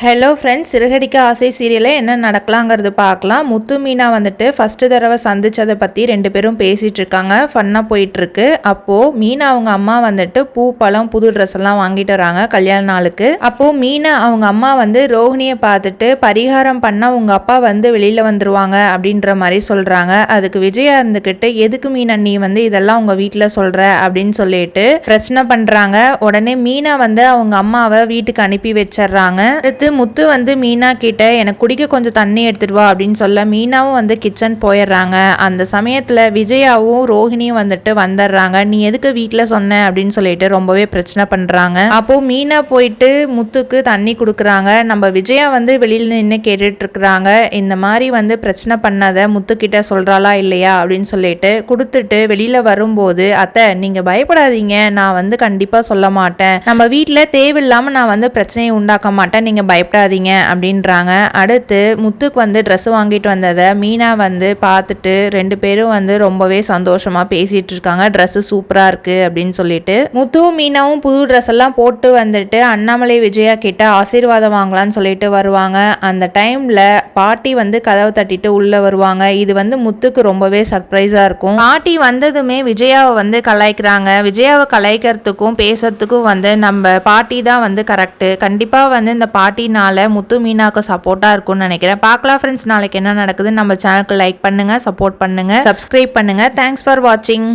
Hello friends, சிறுகடிக்க ஆசை சீரியலில் என்ன நடக்கலாங்கிறது பார்க்கலாம். முத்து மீனா வந்துட்டு ஃபஸ்ட்டு தடவை சந்திச்சதை பற்றி 2 பேரும் பேசிகிட்டு இருக்காங்க. ஃபன்னாக போயிட்டுருக்கு. அப்போது மீனா அவங்க அம்மா வந்துட்டு பூ பழம் புது ட்ரெஸ் எல்லாம் வாங்கிட்டு வராங்க கல்யாண நாளுக்கு. அப்போது மீனா அவங்க அம்மா வந்து ரோஹிணியை பார்த்துட்டு பரிகாரம் பண்ணால் உங்கள் அப்பா வந்து வெளியில் வந்துருவாங்க அப்படின்ற மாதிரி சொல்கிறாங்க. அதுக்கு விஜயா இருந்துக்கிட்டு எதுக்கு மீனா நீ வந்து இதெல்லாம் உங்கள் வீட்டில் சொல்கிற அப்படின்னு சொல்லிட்டு பிரச்சனை பண்ணுறாங்க. உடனே மீனா வந்து அவங்க அம்மாவை வீட்டுக்கு அனுப்பி வச்சிடுறாங்க. அடுத்து முத்து வந்து மீனா கிட்ட எனக்கு குடிக்க கொஞ்சம் தண்ணி எடுத்துட்டு வா அப்படின்னு சொல்ல மீனாவும் வந்து கிச்சன் போயிடுறாங்க. அந்த சமயத்துல விஜயாவும் ரோஹிணியும் வந்துட்டு வந்துடுறாங்க. நீ எதுக்கு வீட்டில் சொன்ன அப்படின்னு சொல்லிட்டு ரொம்பவே பிரச்சனை பண்றாங்க. அப்போ மீனா போயிட்டு முத்துக்கு தண்ணி கொடுக்குறாங்க. நம்ம விஜயா வந்து வெளியில நின்று கேட்டுட்டு இருக்கிறாங்க. இந்த மாதிரி வந்து பிரச்சனை பண்ணாத முத்து கிட்ட சொல்றாளா இல்லையா அப்படின்னு சொல்லிட்டு கொடுத்துட்டு வெளியில வரும்போது, அத்தை நீங்க பயப்படாதீங்க, நான் வந்து கண்டிப்பா சொல்ல மாட்டேன், நம்ம வீட்டில் தேவையில்லாம நான் வந்து பிரச்சனையை உண்டாக்க மாட்டேன், நீங்க பயப்படாதீங்க அப்படின்றாங்க. அடுத்து முத்துக்கு வந்து ட்ரெஸ் வாங்கிட்டு வந்ததை மீனா வந்து பார்த்துட்டு 2 பேரும் வந்து ரொம்பவே சந்தோஷமா பேசிட்டு இருக்காங்க. ட்ரெஸ் சூப்பரா இருக்கு அப்படின்னு சொல்லிட்டு முத்துவும் மீனாவும் புது ட்ரெஸ் எல்லாம் போட்டு வந்துட்டு அண்ணாமலை விஜயா கிட்ட ஆசீர்வாதம் வாங்கலாம்னு சொல்லிட்டு வருவாங்க. அந்த டைம்ல பாட்டி வந்து கதவை தட்டிட்டு உள்ள வருவாங்க. இது வந்து முத்துக்கு ரொம்பவே சர்ப்ரைஸா இருக்கும். பாட்டி வந்ததுமே விஜயாவை வந்து கலாய்க்கிறாங்க. விஜயாவை கலாய்க்கிறதுக்கும் பேசுறதுக்கும் வந்து நம்ம பாட்டி தான் வந்து கரெக்ட். கண்டிப்பா வந்து இந்த பாட்டினால முத்து மீனாக்கு சப்போர்ட்டா இருக்கும்னு நினைக்கிறேன். பார்க்கலாம் ஃப்ரெண்ட்ஸ், நாளைக்கு என்ன நடக்குதுன்னு நம்ம சேனலுக்கு லைக் பண்ணுங்க, சப்போர்ட் பண்ணுங்க, சப்ஸ்கிரைப் பண்ணுங்க. தேங்க்ஸ் ஃபார் வாட்சிங்.